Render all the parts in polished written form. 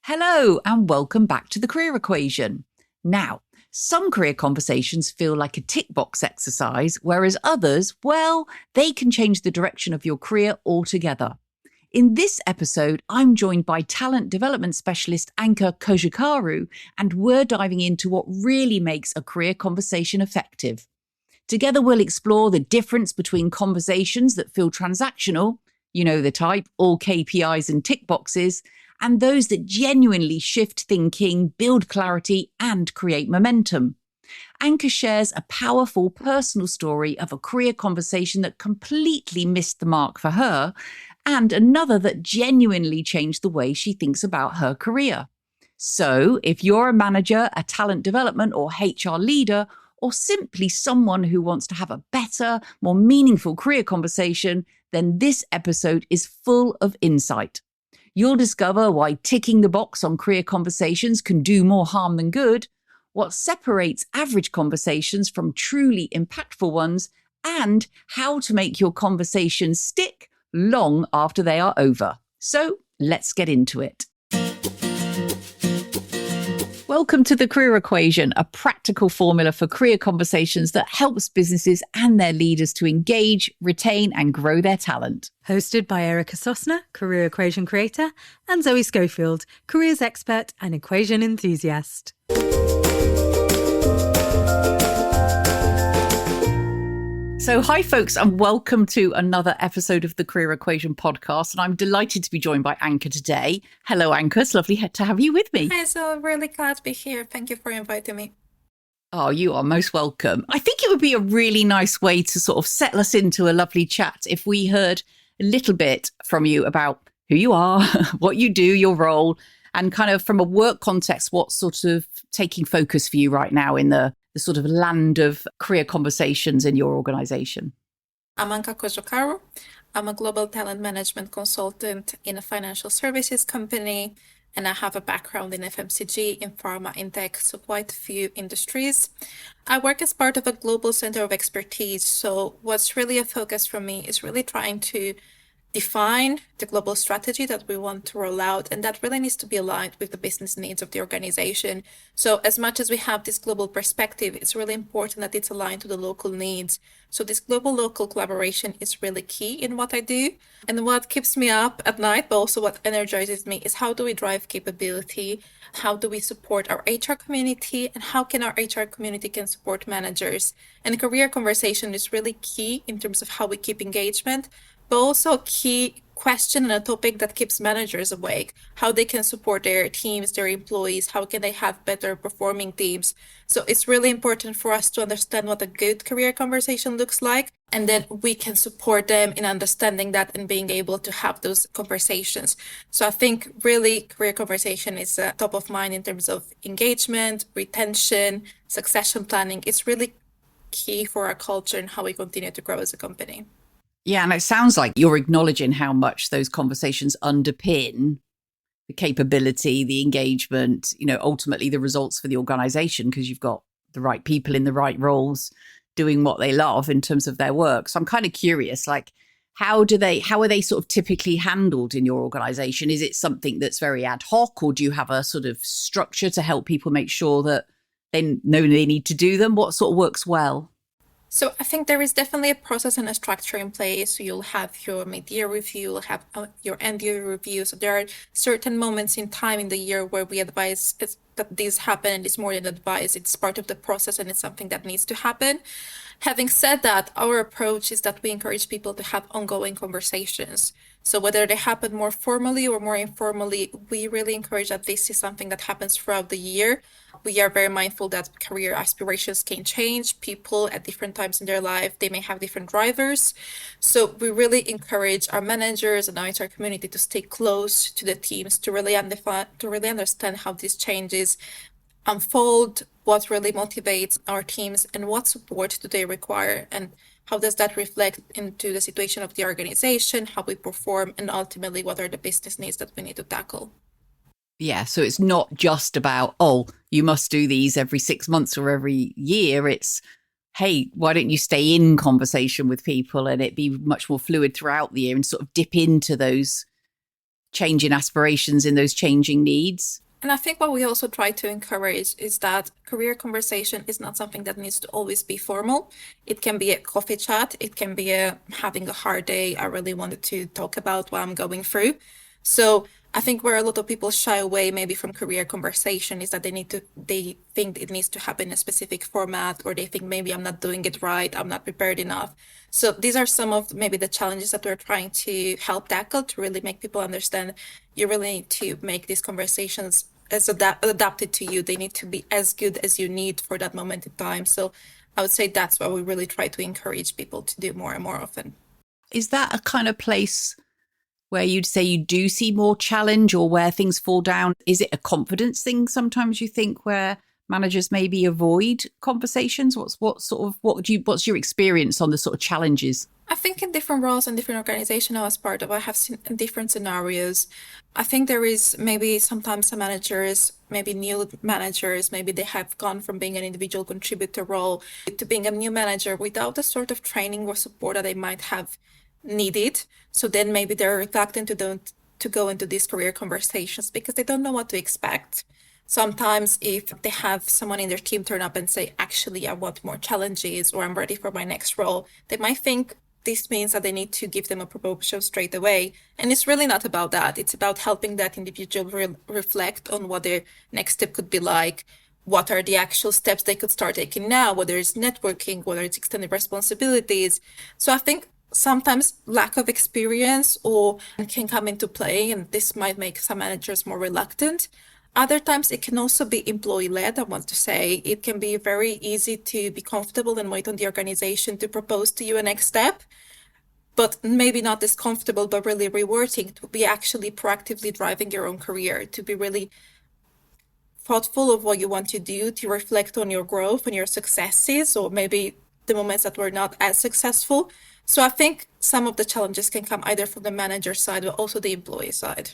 Hello and welcome back to the Career Equation. Now, some career conversations feel like a tick box exercise, whereas others, well, they can change the direction of your career altogether. In this episode, I'm joined by talent development specialist Anca Cojocaru, and we're diving into what really makes a career conversation effective. Together, we'll explore the difference between conversations that feel transactional, you know the type, all KPIs and tick boxes, and those that genuinely shift thinking, build clarity, and create momentum. Anca shares a powerful personal story of a career conversation that completely missed the mark for her, and another that genuinely changed the way she thinks about her career. So, if you're a manager, a talent development or HR leader, or simply someone who wants to have a better, more meaningful career conversation, then this episode is full of insight. You'll discover why ticking the box on career conversations can do more harm than good, what separates average conversations from truly impactful ones, and how to make your conversations stick long after they are over. So let's get into it. Welcome to the Career Equation, a practical formula for career conversations that helps businesses and their leaders to engage, retain, and grow their talent. Hosted by Erica Sosner, Career Equation creator, and Zoe Schofield, careers expert and equation enthusiast. So hi folks, and welcome to another episode of the Career Equation podcast. And I'm delighted to be joined by Anca today. Hello Anca, it's lovely to have you with me. Hi, so really glad to be here. Thank you for inviting me. Oh, you are most welcome. I think it would be a really nice way to sort of settle us into a lovely chat if we heard a little bit from you about who you are, what you do, your role, and kind of from a work context, what's sort of taking focus for you right now in the sort of land of career conversations in your organization. I'm Anca Cojocaru. I'm a global talent management consultant in a financial services company, and I have a background in FMCG, in pharma, in tech, so quite a few industries. I work as part of a global center of expertise, so what's really a focus for me is really trying to define the global strategy that we want to roll out, and that really needs to be aligned with the business needs of the organization. So as much as we have this global perspective, it's really important that it's aligned to the local needs. So this global-local collaboration is really key in what I do. And what keeps me up at night, but also what energizes me, is how do we drive capability? How do we support our HR community? And how can our HR community can support managers? And career conversation is really key in terms of how we keep engagement, but also a key question and a topic that keeps managers awake, how they can support their teams, their employees, how can they have better performing teams. So it's really important for us to understand what a good career conversation looks like, and then we can support them in understanding that and being able to have those conversations. So I think really career conversation is top of mind in terms of engagement, retention, succession planning. It's really key for our culture and how we continue to grow as a company. Yeah, and it sounds like you're acknowledging how much those conversations underpin the capability, the engagement, ultimately the results for the organization, because you've got the right people in the right roles doing what they love in terms of their work. So I'm kind of curious, like, how are they sort of typically handled in your organization? Is it something that's very ad hoc, or do you have a sort of structure to help people make sure that they know they need to do them? What sort of works well? So I think there is definitely a process and a structure in place. So you'll have your mid-year review, you'll have your end-year review. So there are certain moments in time in the year where we advise that these happen, and it's more than advice. It's part of the process and it's something that needs to happen. Having said that, our approach is that we encourage people to have ongoing conversations. So whether they happen more formally or more informally, we really encourage that this is something that happens throughout the year. We are very mindful that career aspirations can change. People at different times in their life, they may have different drivers. So we really encourage our managers and our HR community to stay close to the teams, to really understand how these changes unfold, what really motivates our teams, and what support do they require, and how does that reflect into the situation of the organization, how we perform, and ultimately what are the business needs that we need to tackle. Yeah, so it's not just about, oh, you must do these every 6 months or every year. It's, hey, why don't you stay in conversation with people and it be much more fluid throughout the year and sort of dip into those changing aspirations in those changing needs. And I think what we also try to encourage is that career conversation is not something that needs to always be formal. It can be a coffee chat. It can be having a hard day. I really wanted to talk about what I'm going through. So I think where a lot of people shy away maybe from career conversation is that they think it needs to happen in a specific format, or they think maybe I'm not doing it right, I'm not prepared enough. So these are some of maybe the challenges that we're trying to help tackle to really make people understand you really need to make these conversations as adapted to you. They need to be as good as you need for that moment in time. So I would say that's what we really try to encourage people to do more and more often. Is that a kind of place where you'd say you do see more challenge, or where things fall down? Is it a confidence thing sometimes, you think, where managers maybe avoid conversations? What's your experience on the sort of challenges? I think in different roles and different organizations I was part of, I have seen different scenarios. I think there is maybe sometimes some managers, maybe new managers, maybe they have gone from being an individual contributor role to being a new manager without the sort of training or support that they might have needed. So then maybe they're reluctant to go into these career conversations because they don't know what to expect. Sometimes if they have someone in their team turn up and say, actually, I want more challenges, or I'm ready for my next role, they might think this means that they need to give them a promotion straight away. And it's really not about that. It's about helping that individual reflect on what their next step could be like. What are the actual steps they could start taking now, whether it's networking, whether it's extended responsibilities. So I think sometimes lack of experience or can come into play, and this might make some managers more reluctant. Other times it can also be employee-led. I want to say it can be very easy to be comfortable and wait on the organization to propose to you a next step, but maybe not as comfortable, but really rewarding to be actually proactively driving your own career, to be really thoughtful of what you want to do, to reflect on your growth and your successes, or maybe the moments that were not as successful. So I think some of the challenges can come either from the manager side, but also the employee side.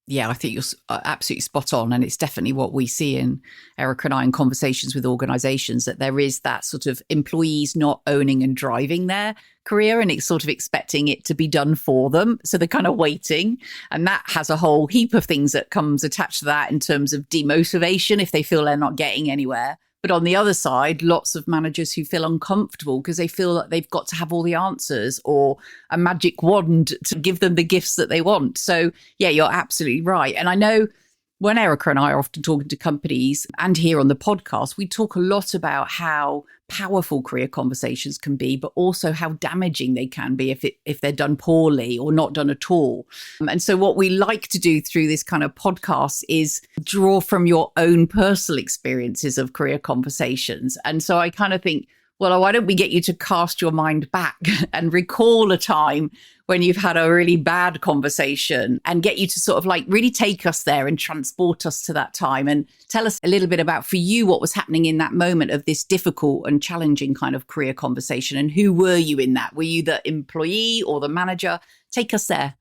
Yeah, I think you're absolutely spot on. And it's definitely what we see in Erica and I in conversations with organizations, that there is that sort of employees not owning and driving their career, and it's sort of expecting it to be done for them. So they're kind of waiting. And that has a whole heap of things that comes attached to that in terms of demotivation if they feel they're not getting anywhere. But on the other side, lots of managers who feel uncomfortable because they feel that they've got to have all the answers or a magic wand to give them the gifts that they want. So, yeah, you're absolutely right. And I know when Erica and I are often talking to companies and here on the podcast, we talk a lot about how powerful career conversations can be, but also how damaging they can be if they're done poorly or not done at all. And so what we like to do through this kind of podcast is draw from your own personal experiences of career conversations. And so I kind of think, well, why don't we get you to cast your mind back and recall a time when you've had a really bad conversation, and get you to sort of like really take us there and transport us to that time, and tell us a little bit about, for you, what was happening in that moment of this difficult and challenging kind of career conversation, and who were you in that? Were you the employee or the manager? Take us there.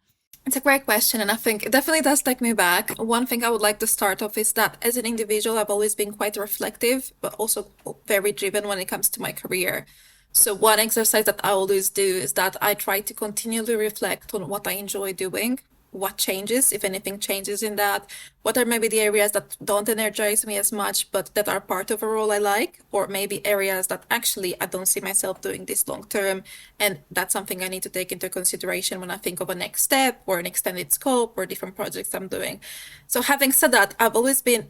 It's a great question, and I think it definitely does take me back. One thing I would like to start off is that as an individual, I've always been quite reflective, but also very driven when it comes to my career. So one exercise that I always do is that I try to continually reflect on what I enjoy doing, what changes, if anything changes in that, what are maybe the areas that don't energize me as much, but that are part of a role I like, or maybe areas that actually I don't see myself doing this long term. And that's something I need to take into consideration when I think of a next step or an extended scope or different projects I'm doing. So having said that, I've always been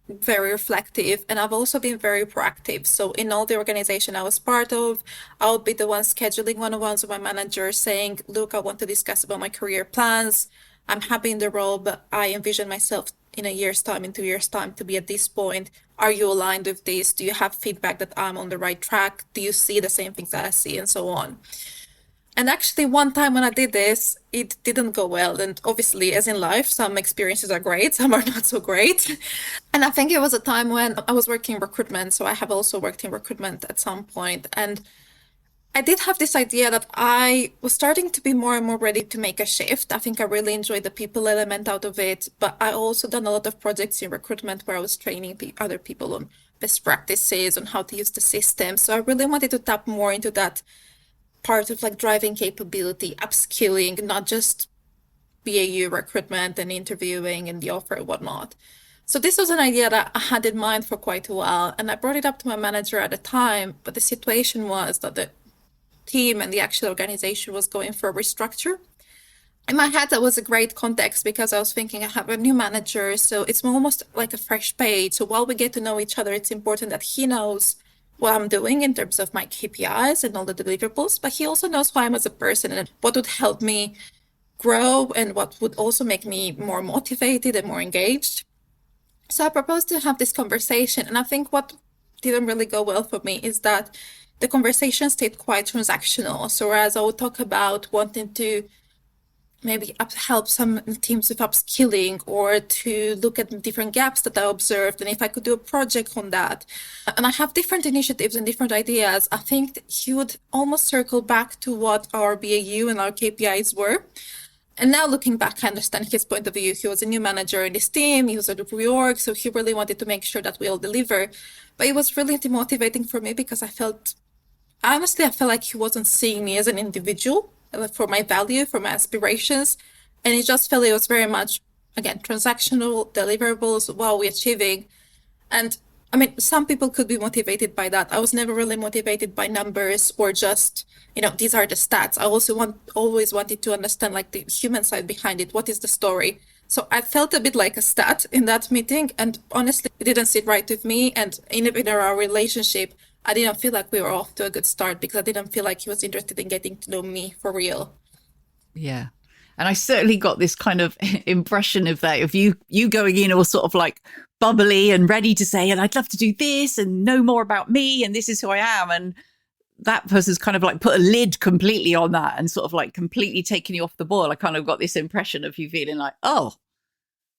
very reflective, and I've also been very proactive. So in all the organization I was part of, I would be the one scheduling one-on-ones with my manager, saying, look, I want to discuss about my career plans. I'm happy in the role, but I envision myself in a year's time, in 2 years' time, to be at this point. Are you aligned with this? Do you have feedback that I'm on the right track? Do you see the same things that I see, and so on? And actually, one time when I did this, it didn't go well. And obviously, as in life, some experiences are great, some are not so great. And I think it was a time when I was working in recruitment. So I have also worked in recruitment at some point. And I did have this idea that I was starting to be more and more ready to make a shift. I think I really enjoyed the people element out of it. But I also done a lot of projects in recruitment where I was training other people on best practices, on how to use the system. So I really wanted to tap more into that part of like driving capability, upskilling, not just BAU recruitment and interviewing and the offer and whatnot. So this was an idea that I had in mind for quite a while, and I brought it up to my manager at the time, but the situation was that the team and the actual organization was going for a restructure. In my head, that was a great context because I was thinking I have a new manager, so it's almost like a fresh page. So while we get to know each other, it's important that he knows what I'm doing in terms of my KPIs and all the deliverables, but he also knows who I am as a person and what would help me grow and what would also make me more motivated and more engaged. So I proposed to have this conversation, and I think what didn't really go well for me is that the conversation stayed quite transactional. So whereas I would talk about wanting to maybe help some teams with upskilling or to look at different gaps that I observed, and if I could do a project on that. And I have different initiatives and different ideas. I think he would almost circle back to what our BAU and our KPIs were. And now looking back, I understand his point of view. He was a new manager in this team. He was at a reorg, so he really wanted to make sure that we all deliver. But it was really demotivating for me because I felt like he wasn't seeing me as an individual for my value, for my aspirations. And it just felt it was very much, again, transactional, deliverables, what are we achieving? And I mean, some people could be motivated by that. I was never really motivated by numbers or just, these are the stats. I also always wanted to understand like the human side behind it. What is the story? So I felt a bit like a stat in that meeting, and honestly, it didn't sit right with me. And in our relationship, I didn't feel like we were off to a good start because I didn't feel like he was interested in getting to know me for real. Yeah. And I certainly got this kind of impression of that, of you going in all sort of like bubbly and ready to say, and I'd love to do this and know more about me, and this is who I am. And that person's kind of like put a lid completely on that and sort of like completely taken you off the boil. I kind of got this impression of you feeling like, oh,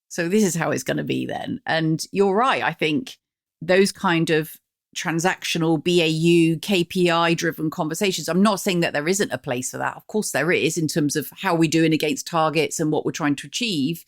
so this is how it's going to be then. And you're right. I think those kind of transactional BAU KPI driven conversations, I'm not saying that there isn't a place for that. Of course there is, in terms of how we're doing against targets and what we're trying to achieve.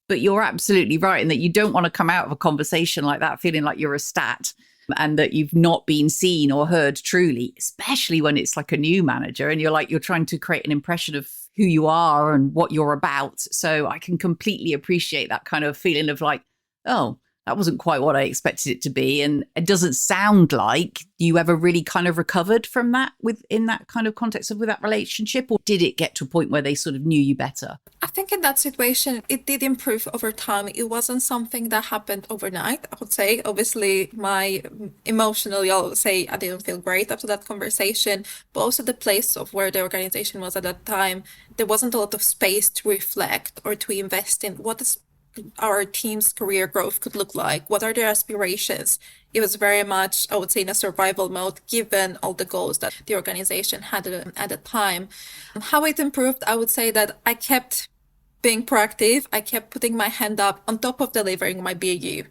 But you're absolutely right in that you don't want to come out of a conversation like that feeling like you're a stat and that you've not been seen or heard truly, especially when it's like a new manager and you're trying to create an impression of who you are and what you're about. So I can completely appreciate that kind of feeling of like, oh, that wasn't quite what I expected it to be. And it doesn't sound like you ever really kind of recovered from that within that kind of context with that relationship, or did it get to a point where they sort of knew you better? I think in that situation, it did improve over time. It wasn't something that happened overnight, I would say. Obviously, emotionally, I'll say I didn't feel great after that conversation, but also the place of where the organization was at that time, there wasn't a lot of space to reflect or to invest in what is our team's career growth could look like. What are their aspirations? It was very much, I would say, in a survival mode, given all the goals that the organization had at the time. How it improved, I would say that I kept being proactive. I kept putting my hand up on top of delivering my BAU.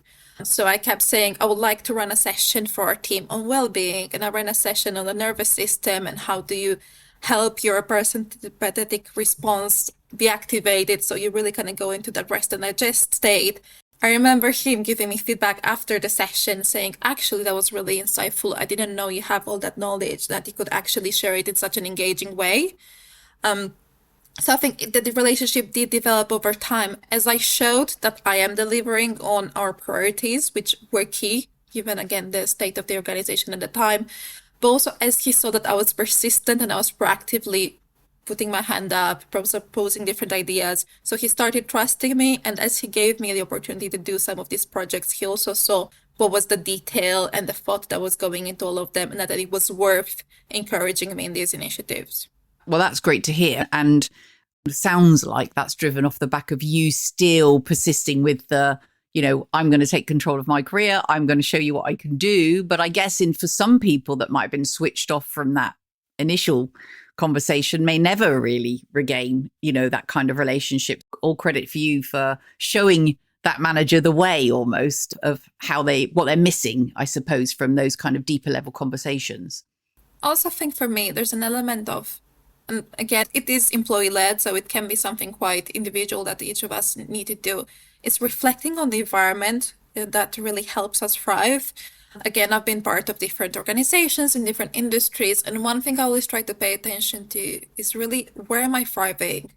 So I kept saying, I would like to run a session for our team on well-being, and I ran a session on the nervous system and how do you help your parasympathetic response be activated so you really kind of go into that rest and digest state. I remember him giving me feedback after the session saying, actually, that was really insightful. I didn't know you have all that knowledge, that you could actually share it in such an engaging way. So I think that the relationship did develop over time as I showed that I am delivering on our priorities, which were key, given, again, the state of the organization at the time. But also as he saw that I was persistent and I was proactively putting my hand up, proposing different ideas. So he started trusting me. And as he gave me the opportunity to do some of these projects, he also saw what was the detail and the thought that was going into all of them, and that it was worth encouraging me in these initiatives. Well, that's great to hear. And it sounds like that's driven off the back of you still persisting with the, I'm going to take control of my career. I'm going to show you what I can do. But I guess for some people that might have been switched off from that initial conversation may never really regain, that kind of relationship. All credit for you for showing that manager the way almost of what they're missing, I suppose, from those kind of deeper level conversations. I also think for me, there's an element of, and again, it is employee-led, so it can be something quite individual that each of us need to do. It's reflecting on the environment that really helps us thrive. Again, I've been part of different organizations in different industries, and one thing I always try to pay attention to is really, where am I thriving?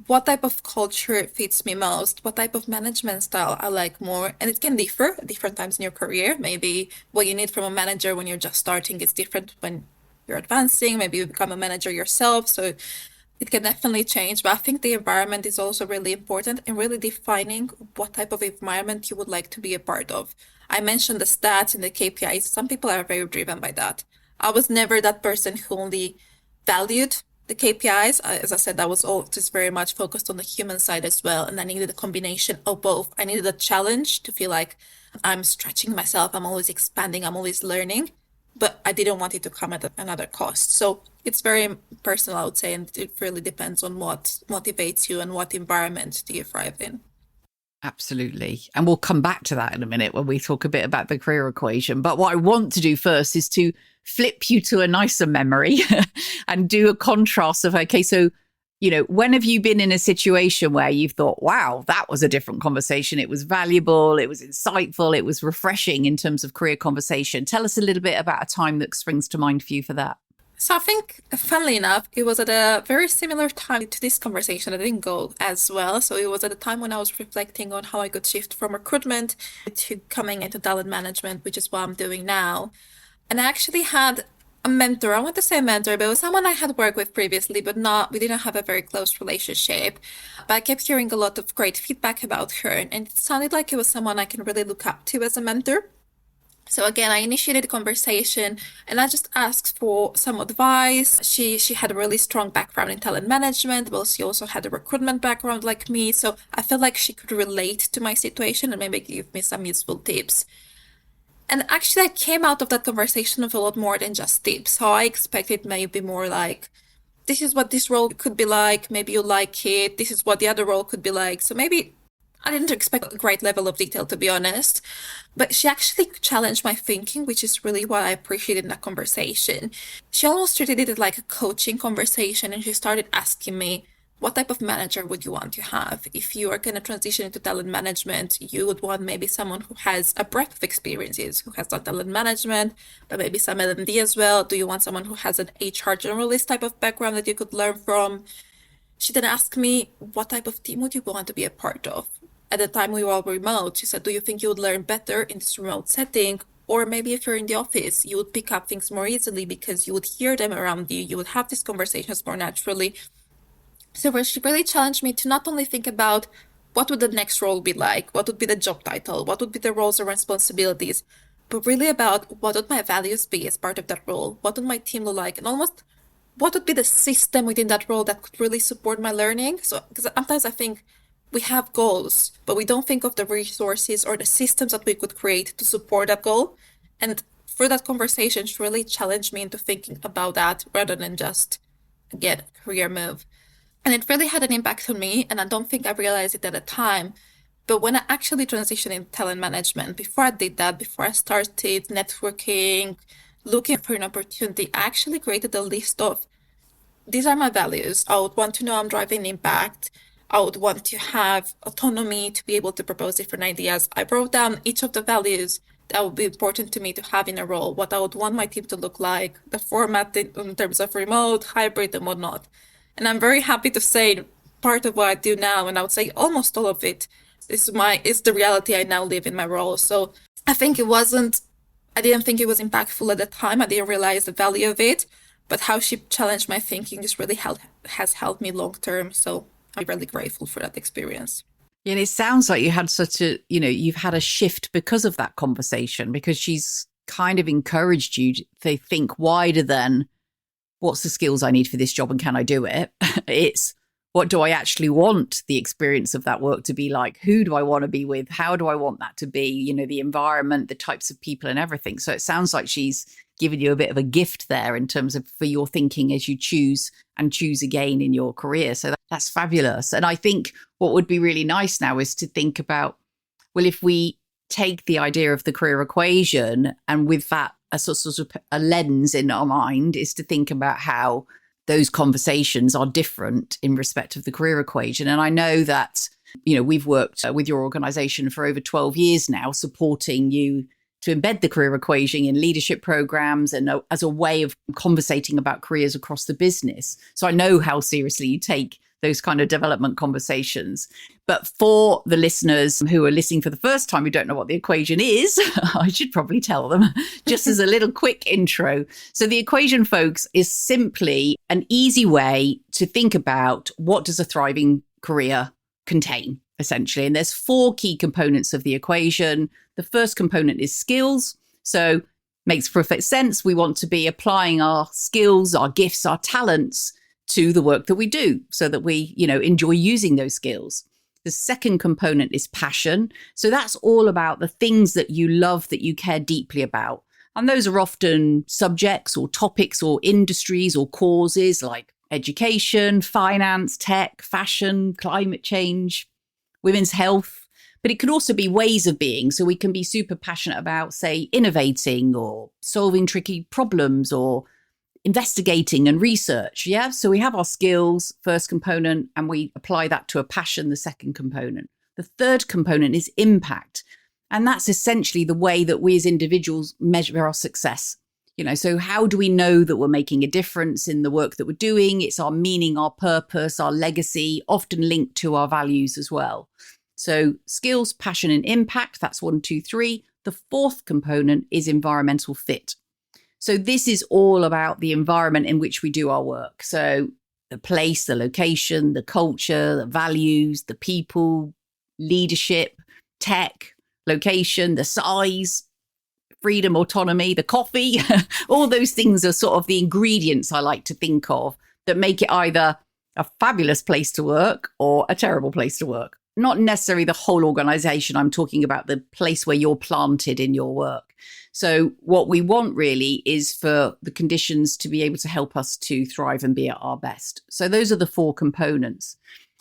what type of culture fits me most, what type of management style I like more. And it can differ at different times in your career. Maybe what you need from a manager when you're just starting is different when you're advancing. Maybe you become a manager yourself. So it can definitely change. But I think the environment is also really important and really defining what type of environment you would like to be a part of. I mentioned the stats and the KPIs. Some people are very driven by that. I was never that person who only valued the KPIs. As I said, I was all just very much focused on the human side as well. And I needed a combination of both. I needed a challenge to feel like I'm stretching myself, I'm always expanding, I'm always learning, but I didn't want it to come at another cost. So it's very personal, I would say, and it really depends on what motivates you and what environment do you thrive in. Absolutely. And we'll come back to that in a minute when we talk a bit about the career equation. But what I want to do first is to flip you to a nicer memory and do a contrast of, okay, so, when have you been in a situation where you've thought, wow, that was a different conversation. It was valuable. It was insightful. It was refreshing in terms of career conversation. Tell us a little bit about a time that springs to mind for you for that. So I think, funnily enough, it was at a very similar time to this conversation. I didn't go as well. So it was at a time when I was reflecting on how I could shift from recruitment to coming into talent management, which is what I'm doing now. And I actually had a mentor. I want to say mentor, but it was someone I had worked with previously, but we didn't have a very close relationship. But I kept hearing a lot of great feedback about her, and it sounded like it was someone I can really look up to as a mentor. So again, I initiated a conversation and I just asked for some advice. She had a really strong background in talent management, but she also had a recruitment background like me. So I felt like she could relate to my situation and maybe give me some useful tips. And actually, I came out of that conversation with a lot more than just tips. So I expected maybe more like, this is what this role could be like. Maybe you like it. This is what the other role could be like. So maybe I didn't expect a great level of detail, to be honest. But she actually challenged my thinking, which is really what I appreciated in that conversation. She almost treated it like a coaching conversation, and she started asking me, what type of manager would you want to have? If you are going to transition into talent management, you would want maybe someone who has a breadth of experiences, who has done talent management, but maybe some L&D as well. Do you want someone who has an HR generalist type of background that you could learn from? She then asked me, what type of team would you want to be a part of? At the time we were all remote, she said, do you think you would learn better in this remote setting? Or maybe if you're in the office, you would pick up things more easily because you would hear them around you. You would have these conversations more naturally. So she really challenged me to not only think about what would the next role be like, what would be the job title, what would be the roles and responsibilities, but really about what would my values be as part of that role, what would my team look like, and almost what would be the system within that role that could really support my learning. So, because sometimes I think we have goals, but we don't think of the resources or the systems that we could create to support that goal. And for that conversation, she really challenged me into thinking about that rather than just, again, career move. And it really had an impact on me, and I don't think I realized it at the time. But when I actually transitioned into talent management, before I did that, before I started networking, looking for an opportunity, I actually created a list of, these are my values. I would want to know I'm driving impact. I would want to have autonomy to be able to propose different ideas. I wrote down each of the values that would be important to me to have in a role, what I would want my team to look like, the format in terms of remote, hybrid, and whatnot. And I'm very happy to say part of what I do now, and I would say almost all of it, is the reality I now live in my role. So I think I didn't think it was impactful at the time. I didn't realize the value of it, but how she challenged my thinking just really has helped me long term. So I'm really grateful for that experience. And it sounds like you had you've had a shift because of that conversation, because she's kind of encouraged you to think wider than what's the skills I need for this job and can I do it? It's what do I actually want the experience of that work to be like? Who do I want to be with? How do I want that to be? The environment, the types of people and everything. So it sounds like she's given you a bit of a gift there in terms of for your thinking as you choose again in your career. So that's fabulous. And I think what would be really nice now is to think about, well, if we take the idea of the career equation and with that a sort of a lens in our mind is to think about how those conversations are different in respect of the career equation. And I know that, we've worked with your organization for over 12 years now, supporting you to embed the career equation in leadership programs and as a way of conversating about careers across the business. So I know how seriously you take those kind of development conversations. But for the listeners who are listening for the first time who don't know what the equation is, I should probably tell them just as a little quick intro. So the equation, folks, is simply an easy way to think about what does a thriving career contain, essentially. And there's 4 key components of the equation. The first component is skills. So makes perfect sense. We want to be applying our skills, our gifts, our talents to the work that we do so that we, enjoy using those skills. The second component is passion. So that's all about the things that you love, that you care deeply about. And those are often subjects or topics or industries or causes like education, finance, tech, fashion, climate change, women's health. But it could also be ways of being. So we can be super passionate about, say, innovating or solving tricky problems or investigating and research. Yeah. So we have our skills, first component, and we apply that to a passion, the second component. The third component is impact. And that's essentially the way that we as individuals measure our success. So how do we know that we're making a difference in the work that we're doing? It's our meaning, our purpose, our legacy, often linked to our values as well. So skills, passion, and impact, that's 1, 2, 3. The fourth component is environmental fit. So this is all about the environment in which we do our work. So the place, the location, the culture, the values, the people, leadership, tech, location, the size, freedom, autonomy, the coffee. All those things are sort of the ingredients I like to think of that make it either a fabulous place to work or a terrible place to work. Not necessarily the whole organization. I'm talking about the place where you're planted in your work. So what we want really is for the conditions to be able to help us to thrive and be at our best. So those are the 4 components.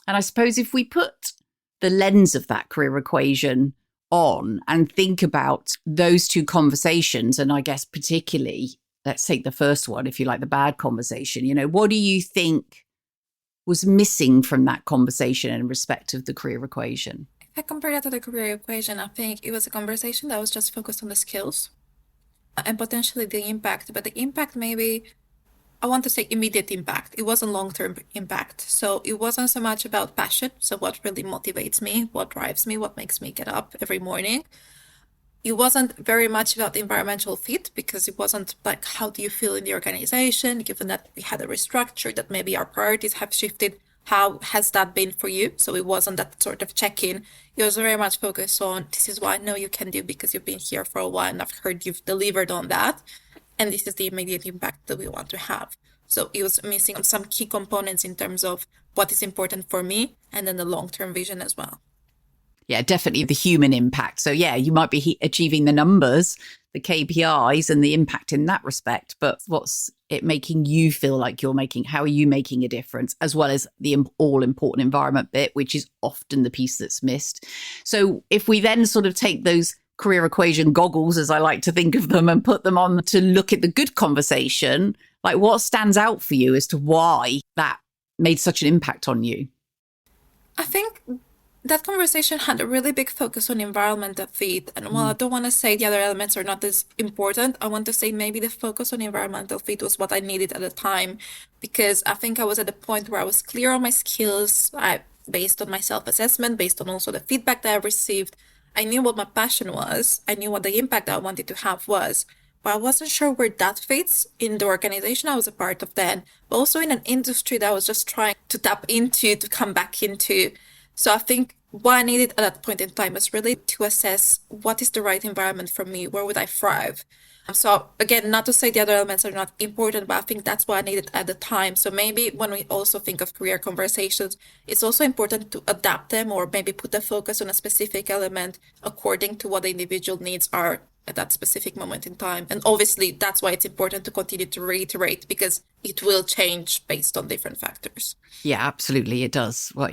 And I suppose if we put the lens of that career equation on and think about those 2 conversations, and I guess particularly, let's take the first one, if you like, the bad conversation, what do you think was missing from that conversation in respect of the career equation? If I compare that to the career equation, I think it was a conversation that was just focused on the skills and potentially the impact. But the impact, maybe, I want to say immediate impact. It wasn't long-term impact. So it wasn't so much about passion. So what really motivates me, what drives me, what makes me get up every morning. It wasn't very much about the environmental fit, because it wasn't like, how do you feel in the organization, given that we had a restructure, that maybe our priorities have shifted. How has that been for you? So it wasn't that sort of check-in. It was very much focused on, this is what I know you can do because you've been here for a while and I've heard you've delivered on that. And this is the immediate impact that we want to have. So it was missing some key components in terms of what is important for me and then the long-term vision as well. Yeah, definitely the human impact. So yeah, you might be achieving the numbers, the KPIs and the impact in that respect, but what's it making you feel like you're making? How are you making a difference? As well as the all important environment bit, which is often the piece that's missed. So if we then sort of take those career equation goggles, as I like to think of them, and put them on to look at the good conversation, like what stands out for you as to why that made such an impact on you? I think that conversation had a really big focus on environmental fit. And while I don't want to say the other elements are not as important, I want to say maybe the focus on environmental fit was what I needed at the time, because I think I was at the point where I was clear on my skills, based on my self-assessment, based on also the feedback that I received. I knew what my passion was. I knew what the impact I wanted to have was. But I wasn't sure where that fits in the organization I was a part of then, but also in an industry that I was just trying to tap into, to come back into. So I think what I needed at that point in time was really to assess what is the right environment for me, where would I thrive? So again, not to say the other elements are not important, but I think that's what I needed at the time. So maybe when we also think of career conversations, it's also important to adapt them or maybe put the focus on a specific element according to what the individual needs are at that specific moment in time. And obviously that's why it's important to continue to reiterate, because it will change based on different factors. Yeah, absolutely. It does. Well,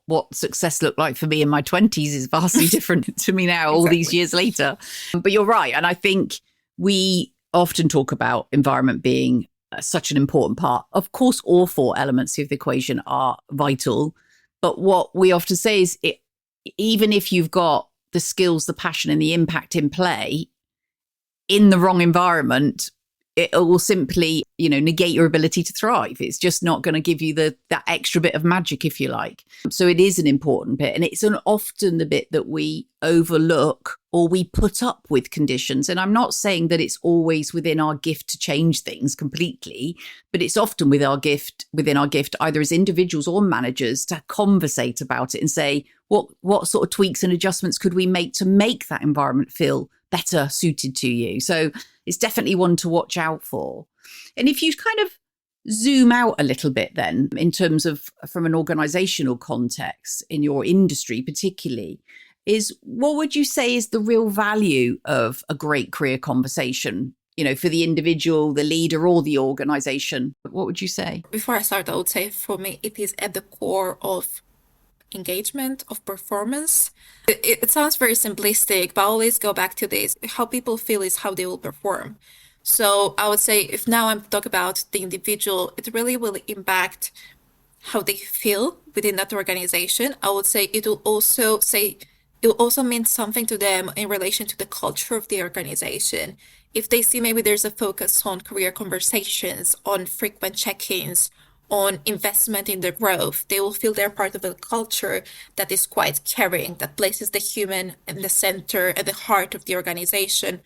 what success looked like for me in my 20s is vastly different to me now, all these years later. But you're right. And I think we often talk about environment being such an important part. Of course, all 4 elements of the equation are vital. But what we often say is even if you've got the skills, the passion and the impact in play, in the wrong environment, it will simply, negate your ability to thrive. It's just not going to give you that extra bit of magic, if you like. So it is an important bit. And it's often the bit that we overlook or we put up with conditions. And I'm not saying that it's always within our gift to change things completely, but it's often within our gift, either as individuals or managers, to conversate about it and say, what sort of tweaks and adjustments could we make to make that environment feel better suited to you? So it's definitely one to watch out for. And if you kind of zoom out a little bit then, in terms of from an organizational context in your industry particularly, is what would you say is the real value of a great career conversation, for the individual, the leader, or the organization? What would you say? Before I start, I would say for me, it is at the core of engagement, of performance. It sounds very simplistic, but I always go back to this. How people feel is how they will perform. So I would say if now I'm talking about the individual, it really will impact how they feel within that organization. I would say it will also mean something to them in relation to the culture of the organization. If they see maybe there's a focus on career conversations, on frequent check-ins, on investment in their growth, they will feel they're part of a culture that is quite caring, that places the human in the center and the heart of the organization.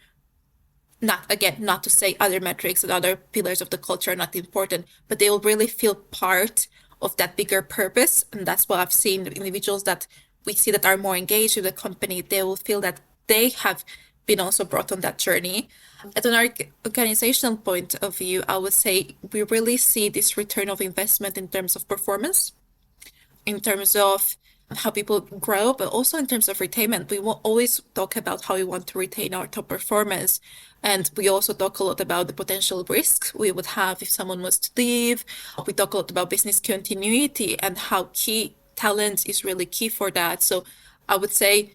Not to say other metrics and other pillars of the culture are not important, but they will really feel part of that bigger purpose. And that's what I've seen. The individuals that we see that are more engaged with the company, they will feel that they have been also brought on that journey. At an organizational point of view, I would say we really see this return of investment in terms of performance, in terms of how people grow, but also in terms of retainment. We will always talk about how we want to retain our top performance. And we also talk a lot about the potential risks we would have if someone was to leave. We talk a lot about business continuity and how key talent is really key for that. So I would say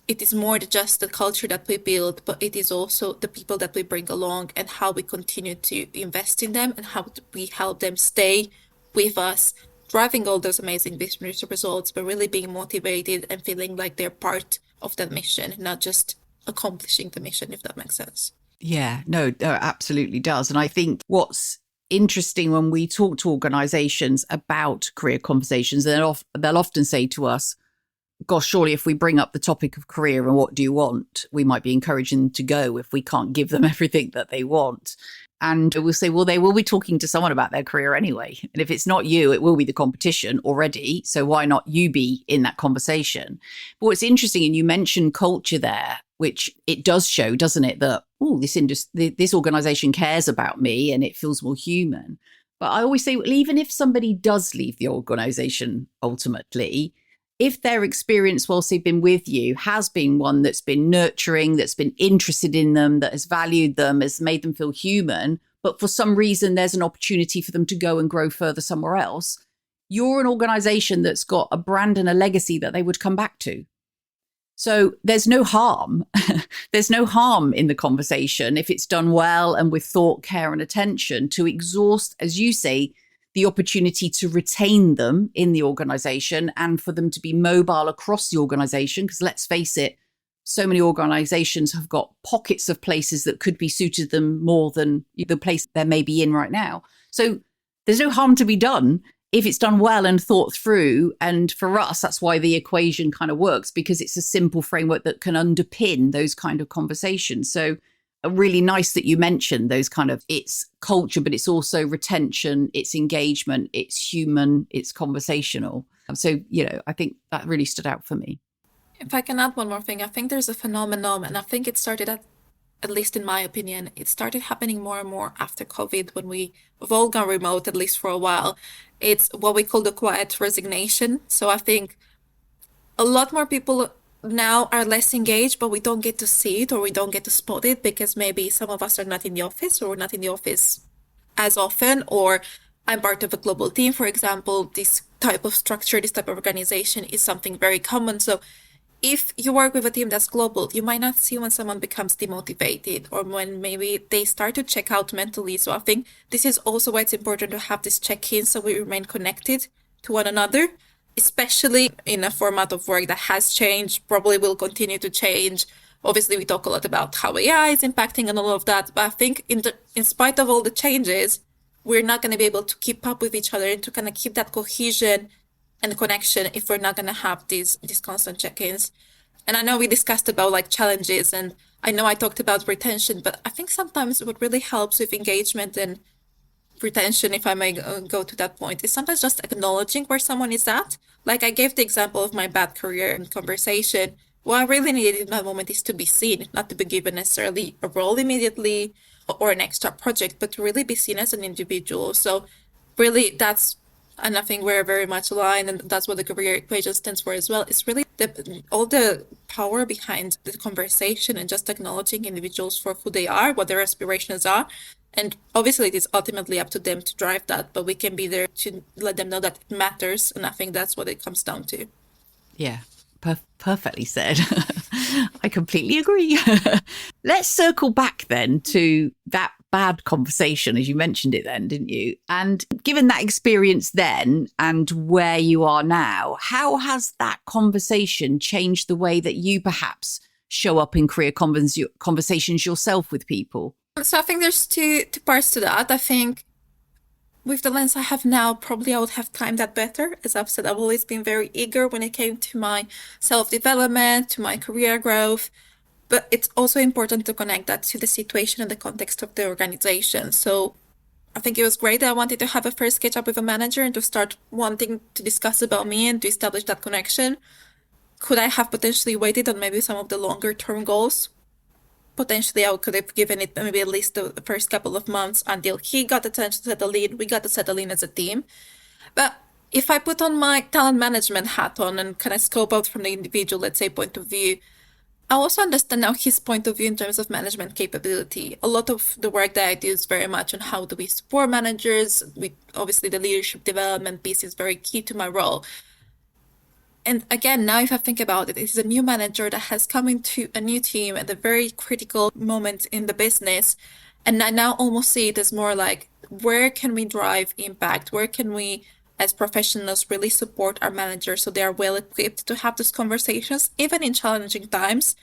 it is more than just the culture that we build, but it is also the people that we bring along and how we continue to invest in them and how we help them stay with us, driving all those amazing business results, but really being motivated and feeling like they're part of that mission, not just accomplishing the mission, if that makes sense. Yeah, no, it absolutely does. And I think what's interesting when we talk to organizations about career conversations, they'll often say to us, gosh, surely if we bring up the topic of career and what do you want, we might be encouraging them to go if we can't give them everything that they want. And we'll say, well, they will be talking to someone about their career anyway. And if it's not you, it will be the competition already. So why not you be in that conversation? But what's interesting, and you mentioned culture there, which it does show, doesn't it, that, this organization cares about me and it feels more human. But I always say, well, even if somebody does leave the organization ultimately, if their experience whilst they've been with you has been one that's been nurturing, that's been interested in them, that has valued them, has made them feel human, but for some reason there's an opportunity for them to go and grow further somewhere else, you're an organization that's got a brand and a legacy that they would come back to. So there's no harm. There's no harm in the conversation if it's done well and with thought, care and attention to exhaust, as you say, the opportunity to retain them in the organization and for them to be mobile across the organization. Because let's face it, so many organizations have got pockets of places that could be suited them more than the place they may be in right now. So there's no harm to be done if it's done well and thought through. And for us, that's why the equation kind of works, because it's a simple framework that can underpin those kind of conversations. So really nice that you mentioned those kind of, it's culture, but it's also retention, it's engagement, it's human, it's conversational. So, I think that really stood out for me. If I can add one more thing, I think there's a phenomenon, and I think it started at least in my opinion, it started happening more and more after COVID when we've all gone remote, at least for a while. It's what we call the quiet resignation. So I think a lot more people now are less engaged, but we don't get to see it or we don't get to spot it because maybe some of us are not in the office or we're not in the office as often, or I'm part of a global team, for example. This type of structure, this type of organization is something very common. So if you work with a team that's global, you might not see when someone becomes demotivated or when maybe they start to check out mentally. So I think this is also why it's important to have this check-in so we remain connected to one another, especially in a format of work that has changed, probably will continue to change. Obviously, we talk a lot about how AI is impacting and all of that, but I think in spite of all the changes, we're not going to be able to keep up with each other and to kind of keep that cohesion and connection if we're not going to have these constant check-ins. And I know we discussed about like challenges, and I know I talked about retention, but I think sometimes what really helps with engagement and retention, if I may go to that point, is sometimes just acknowledging where someone is at. Like I gave the example of my bad career conversation. What I really needed in that moment is to be seen, not to be given necessarily a role immediately or an extra project, but to really be seen as an individual. So really that's, and I think we're very much aligned, and that's what the career equation stands for as well. It's really all the power behind the conversation and just acknowledging individuals for who they are, what their aspirations are. And obviously it is ultimately up to them to drive that, but we can be there to let them know that it matters. And I think that's what it comes down to. Yeah, perfectly said. I completely agree. Let's circle back then to that bad conversation, as you mentioned it then, didn't you? And given that experience then and where you are now, how has that conversation changed the way that you perhaps show up in career conversations yourself with people? So I think there's two parts to that. I think with the lens I have now, probably I would have timed that better. As I've said, I've always been very eager when it came to my self-development, to my career growth. But it's also important to connect that to the situation and the context of the organization. So I think it was great that I wanted to have a first catch up with a manager and to start wanting to discuss about me and to establish that connection. Could I have potentially waited on maybe some of the longer term goals? Potentially I could have given it maybe at least the first couple of months until he got the chance to settle in, we got to settle in as a team. But if I put on my talent management hat on and kind of scope out from the individual, let's say, point of view, I also understand now his point of view in terms of management capability. A lot of the work that I do is very much on how do we support managers. Obviously the leadership development piece is very key to my role. And again, now if I think about it, it's a new manager that has come into a new team at a very critical moment in the business. And I now almost see it as more like, where can we drive impact? Where can we, as professionals, really support our managers so they are well equipped to have these conversations, even in challenging times?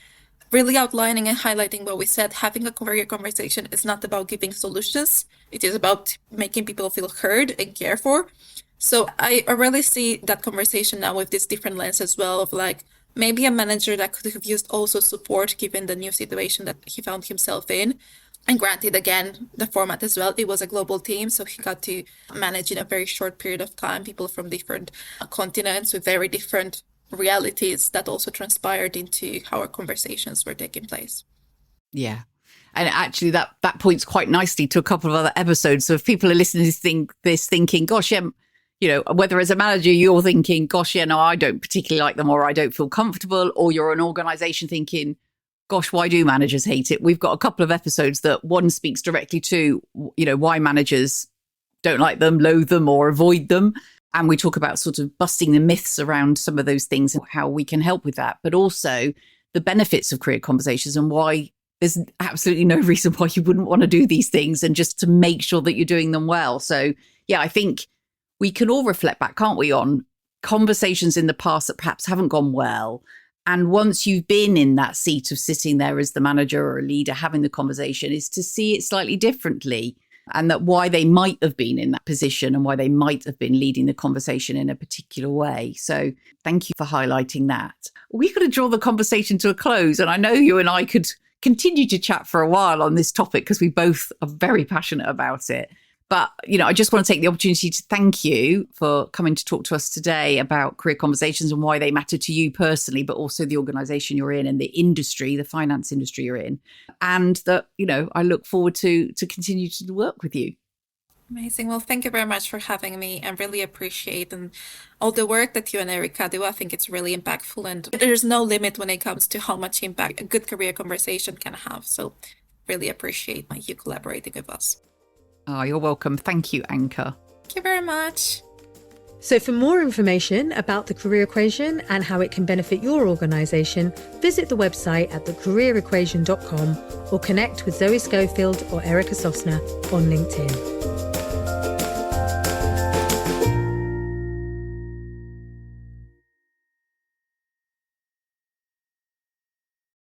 Really outlining and highlighting what we said, having a career conversation is not about giving solutions. It is about making people feel heard and cared for. So I really see that conversation now with this different lens as well, of like maybe a manager that could have used also support given the new situation that he found himself in. And granted, again, the format as well, it was a global team, so he got to manage in a very short period of time people from different continents with very different realities that also transpired into how our conversations were taking place. Yeah. And actually that points quite nicely to a couple of other episodes. So if people are listening to this thinking, gosh, yeah, you know, whether as a manager you're thinking, gosh, yeah, no, I don't particularly like them, or I don't feel comfortable, or you're an organization thinking, gosh, why do managers hate it? We've got a couple of episodes that one speaks directly to, you know, why managers don't like them, loathe them, or avoid them. And we talk about sort of busting the myths around some of those things and how we can help with that, but also the benefits of career conversations and why there's absolutely no reason why you wouldn't want to do these things, and just to make sure that you're doing them well. So yeah, I think we can all reflect back, can't we, on conversations in the past that perhaps haven't gone well. And once you've been in that seat of sitting there as the manager or a leader having the conversation, is to see it slightly differently, and that why they might have been in that position and why they might have been leading the conversation in a particular way. So thank you for highlighting that. We've got to draw the conversation to a close. And I know you and I could continue to chat for a while on this topic because we both are very passionate about it. But, you know, I just want to take the opportunity to thank you for coming to talk to us today about career conversations and why they matter to you personally, but also the organisation you're in and the industry, the finance industry you're in. And that, you know, I look forward to continue to work with you. Amazing. Well, thank you very much for having me. I really appreciate all the work that you and Erica do. I think it's really impactful, and there's no limit when it comes to how much impact a good career conversation can have. So really appreciate you collaborating with us. Oh, you're welcome. Thank you, Anca. Thank you very much. So for more information about the career equation and how it can benefit your organisation, visit the website at thecareerequation.com or connect with Zoe Schofield or Erica Sosna on LinkedIn.